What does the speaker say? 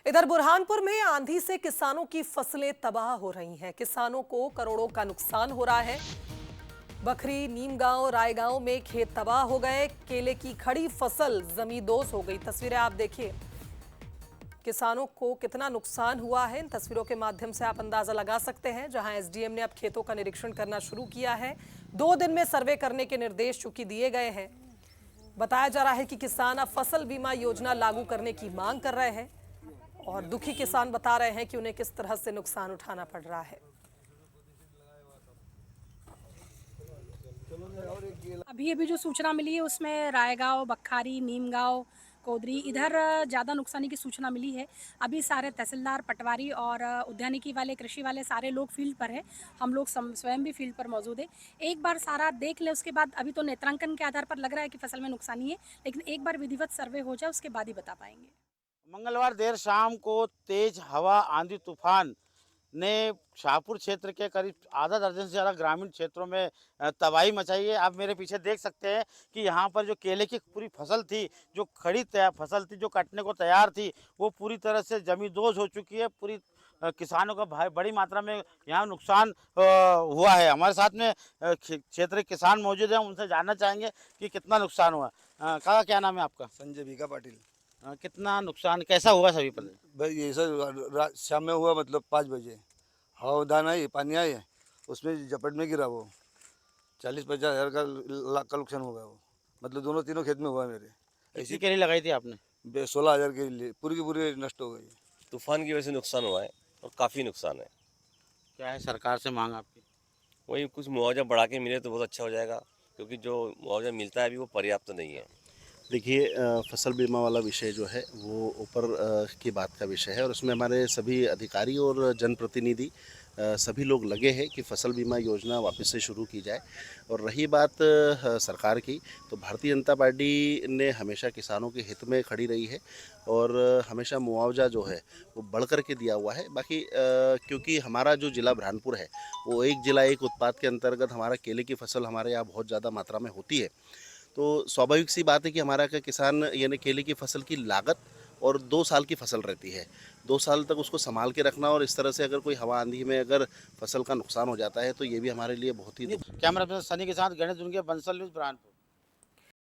इधर बुरहानपुर में आंधी से किसानों की फसलें तबाह हो रही हैं। किसानों को करोड़ों का नुकसान हो रहा है। बखरी, नीमगांव, रायगांव में खेत तबाह हो गए। केले की खड़ी फसल जमींदोज हो गई। तस्वीरें आप देखिए, किसानों को कितना नुकसान हुआ है। इन तस्वीरों के माध्यम से आप अंदाजा लगा सकते हैं। जहां एसडीएम ने अब खेतों का निरीक्षण करना शुरू किया है। 2 दिन में सर्वे करने के निर्देश चूंकि दिए गए हैं। बताया जा रहा है कि किसान अब फसल बीमा योजना लागू करने की मांग कर रहे हैं और दुखी किसान बता रहे हैं कि उन्हें किस तरह से नुकसान उठाना पड़ रहा है। अभी अभी जो सूचना मिली है उसमें रायगांव, बखारी, नीमगांव, कोदरी इधर ज़्यादा नुकसानी की सूचना मिली है। अभी सारे तहसीलदार, पटवारी और उद्यानिकी वाले, कृषि वाले सारे लोग फील्ड पर हैं। हम लोग स्वयं भी फील्ड पर मौजूद है। एक बार सारा देख ले, उसके बाद अभी तो नेत्रांकन के आधार पर लग रहा है कि फसल में नुकसानी है, लेकिन एक बार विधिवत सर्वे हो जाए उसके बाद ही बता पाएंगे। मंगलवार देर शाम को तेज हवा, आंधी, तूफान ने शाहपुर क्षेत्र के करीब आधा दर्जन से ज़्यादा ग्रामीण क्षेत्रों में तबाही मचाई है। आप मेरे पीछे देख सकते हैं कि यहाँ पर जो केले की पूरी फसल थी, जो खड़ी फसल थी, जो कटने को तैयार थी, वो पूरी तरह से जमींदोज हो चुकी है। पूरी किसानों का भाई बड़ी मात्रा में यहाँ नुकसान हुआ है। हमारे साथ में क्षेत्र के किसान मौजूद हैं, उनसे जानना चाहेंगे कि कितना नुकसान हुआ। काका, क्या नाम है आपका? संजय भीका पाटिल। कितना नुकसान कैसा हुआ सभी पर? भाई ये सर शाम में हुआ, मतलब 5 बजे हवा उदान आई, पानी आए, उसमें झपट में गिरा वो 40-50 हज़ार का लाख का नुकसान हो गया वो। मतलब दोनों तीनों खेत में हुआ मेरे। ऐसी केली लगाई थी आपने? 16,000 के लिए पूरी की पूरी नष्ट हो गई। तूफान की वजह से नुकसान हुआ है और काफ़ी नुकसान है। क्या है सरकार से मांग आपकी? वही कुछ मुआवजा बढ़ा के मिले तो बहुत अच्छा हो जाएगा, क्योंकि जो मुआवजा मिलता है अभी वो पर्याप्त नहीं है। देखिए, फसल बीमा वाला विषय जो है वो ऊपर की बात का विषय है और उसमें हमारे सभी अधिकारी और जनप्रतिनिधि सभी लोग लगे हैं कि फसल बीमा योजना वापस से शुरू की जाए। और रही बात सरकार की, तो भारतीय जनता पार्टी ने हमेशा किसानों के हित में खड़ी रही है और हमेशा मुआवजा जो है वो बढ़ कर के दिया हुआ है। बाकी क्योंकि हमारा जो ज़िला बुरहानपुर है वो एक ज़िला एक उत्पाद के अंतर्गत हमारा केले की फसल हमारे यहाँ बहुत ज़्यादा मात्रा में होती है, तो स्वाभाविक सी बात है कि हमारा का किसान यानी केले की फसल की लागत और 2 साल की फसल रहती है। 2 साल तक उसको संभाल के रखना और इस तरह से अगर कोई हवा आंधी में अगर फसल का नुकसान हो जाता है तो ये भी हमारे लिए बहुत ही कैमरा पर्सन सनी के साथ गणेश दुर्गे, बंसल न्यूज़, बुरहानपुर।